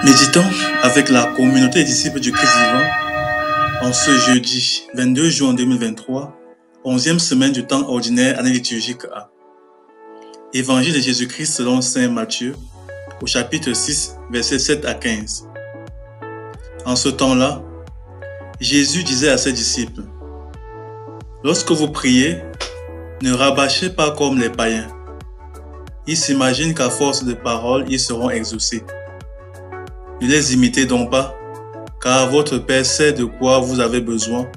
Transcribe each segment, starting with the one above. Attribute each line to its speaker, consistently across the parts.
Speaker 1: Méditons avec la communauté des disciples du Christ vivant en ce jeudi 22 juin 2023, 11e semaine du temps ordinaire année liturgique A. Évangile de Jésus-Christ selon saint Matthieu, au chapitre 6, versets 7 à 15. En ce temps-là, Jésus disait à ses disciples: lorsque vous priez, ne rabâchez pas comme les païens. Ils s'imaginent qu'à force de paroles, ils seront exaucés. Ne les imitez donc pas, car votre Père sait de quoi vous avez besoin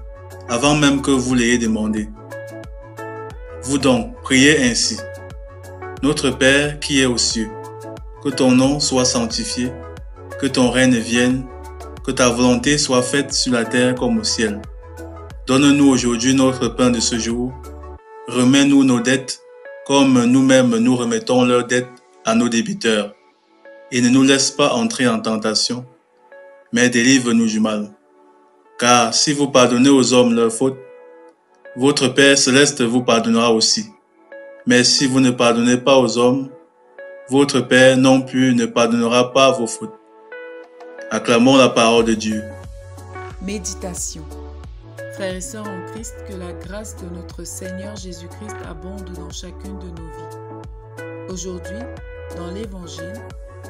Speaker 1: avant même que vous l'ayez demandé. Vous donc, priez ainsi: Notre Père qui est aux cieux, que ton nom soit sanctifié, que ton règne vienne, que ta volonté soit faite sur la terre comme au ciel. Donne-nous aujourd'hui notre pain de ce jour. Remets-nous nos dettes, comme nous-mêmes nous remettons leurs dettes à nos débiteurs. Et ne nous laisse pas entrer en tentation, mais délivre-nous du mal. Car si vous pardonnez aux hommes leurs fautes, votre Père céleste vous pardonnera aussi. Mais si vous ne pardonnez pas aux hommes, votre Père non plus ne pardonnera pas vos fautes. Acclamons la parole de Dieu.
Speaker 2: Méditation. Frères et sœurs en Christ, que la grâce de notre Seigneur Jésus-Christ abonde dans chacune de nos vies. Aujourd'hui, dans l'Évangile,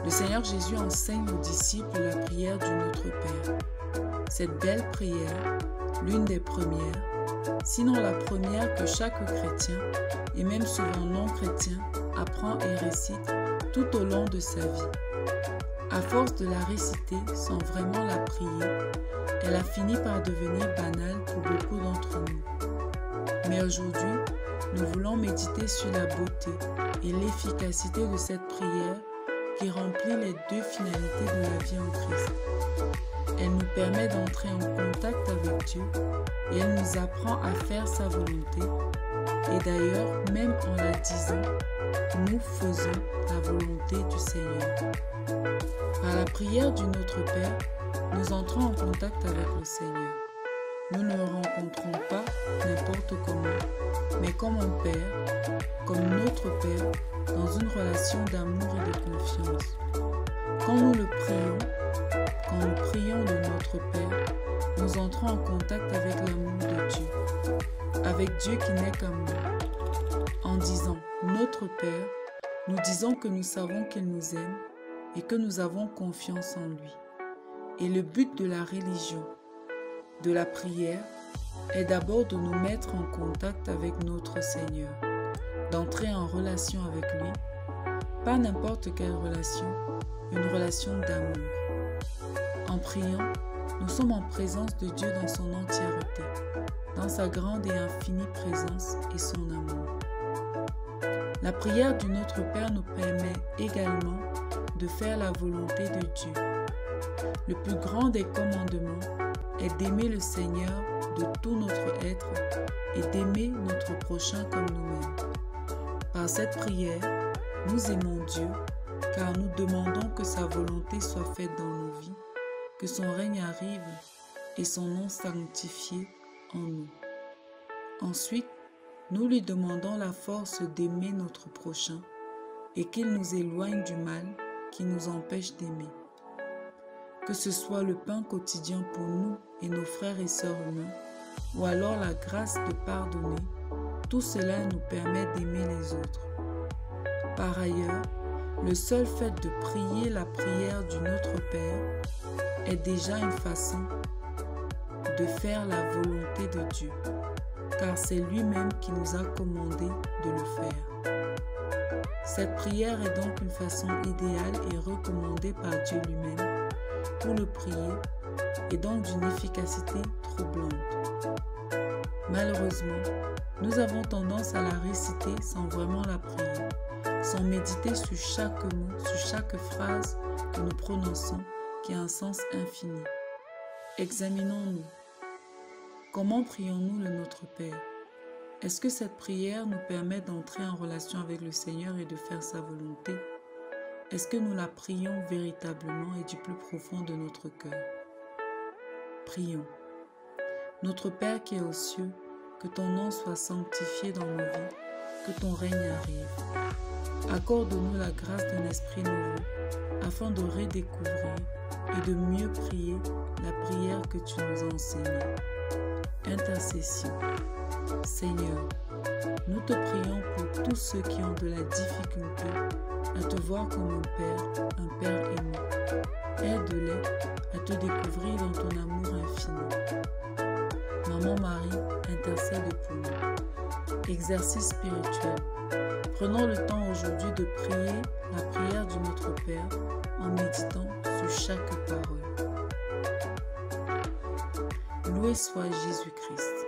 Speaker 2: le Seigneur Jésus enseigne aux disciples la prière du Notre Père. Cette belle prière, l'une des premières, sinon la première que chaque chrétien, et même souvent non-chrétien, apprend et récite tout au long de sa vie. À force de la réciter sans vraiment la prier, elle a fini par devenir banale pour beaucoup d'entre nous. Mais aujourd'hui, nous voulons méditer sur la beauté et l'efficacité de cette prière qui remplit les deux finalités de la vie en Christ. Elle nous permet d'entrer en contact avec Dieu et elle nous apprend à faire sa volonté. Et d'ailleurs, même en la disant, nous faisons la volonté du Seigneur. Par la prière du Notre Père, nous entrons en contact avec le Seigneur. Nous ne le rencontrons pas n'importe comment, mais comme un Père, comme notre Père, dans une relation d'amour et de confiance. Quand nous le prions, quand nous prions de notre Père, nous entrons en contact avec l'amour de Dieu, avec Dieu qui n'est qu'amour. En disant notre Père, nous disons que nous savons qu'il nous aime et que nous avons confiance en lui. Et le but de la religion, de la prière, est d'abord de nous mettre en contact avec notre Seigneur, d'entrer en relation avec lui, pas n'importe quelle relation, une relation d'amour. En priant, nous sommes en présence de Dieu dans son entièreté, dans sa grande et infinie présence et son amour. La prière du Notre Père nous permet également de faire la volonté de Dieu. Le plus grand des commandements est d'aimer le Seigneur de tout notre être et d'aimer notre prochain comme nous-mêmes. Par cette prière, nous aimons Dieu car nous demandons que sa volonté soit faite dans nos vies, que son règne arrive et son nom sanctifié en nous. Ensuite, nous lui demandons la force d'aimer notre prochain et qu'il nous éloigne du mal qui nous empêche d'aimer. Que ce soit le pain quotidien pour nous et nos frères et sœurs humains, ou alors la grâce de pardonner, tout cela nous permet d'aimer les autres. Par ailleurs, le seul fait de prier la prière du Notre Père est déjà une façon de faire la volonté de Dieu, car c'est lui-même qui nous a commandé de le faire. Cette prière est donc une façon idéale et recommandée par Dieu lui-même pour le prier et donc d'une efficacité troublante. Malheureusement, nous avons tendance à la réciter sans vraiment la prier, sans méditer sur chaque mot, sur chaque phrase que nous prononçons qui a un sens infini. Examinons-nous. Comment prions-nous le Notre Père? Est-ce que cette prière nous permet d'entrer en relation avec le Seigneur et de faire sa volonté? Est-ce que nous la prions véritablement et du plus profond de notre cœur? Prions. Notre Père qui est aux cieux, que ton nom soit sanctifié dans nos vies, que ton règne arrive. Accorde-nous la grâce d'un esprit nouveau, afin de redécouvrir, et de mieux prier la prière que tu nous as enseignée. Intercession. Seigneur, nous te prions pour tous ceux qui ont de la difficulté à te voir comme un Père aimant. Aide-les à te découvrir dans ton amour infini. Maman Marie, intercède pour nous. Exercice spirituel. Prenons le temps aujourd'hui de prier la prière du Notre Père en méditant sur chaque parole. Loué soit Jésus-Christ.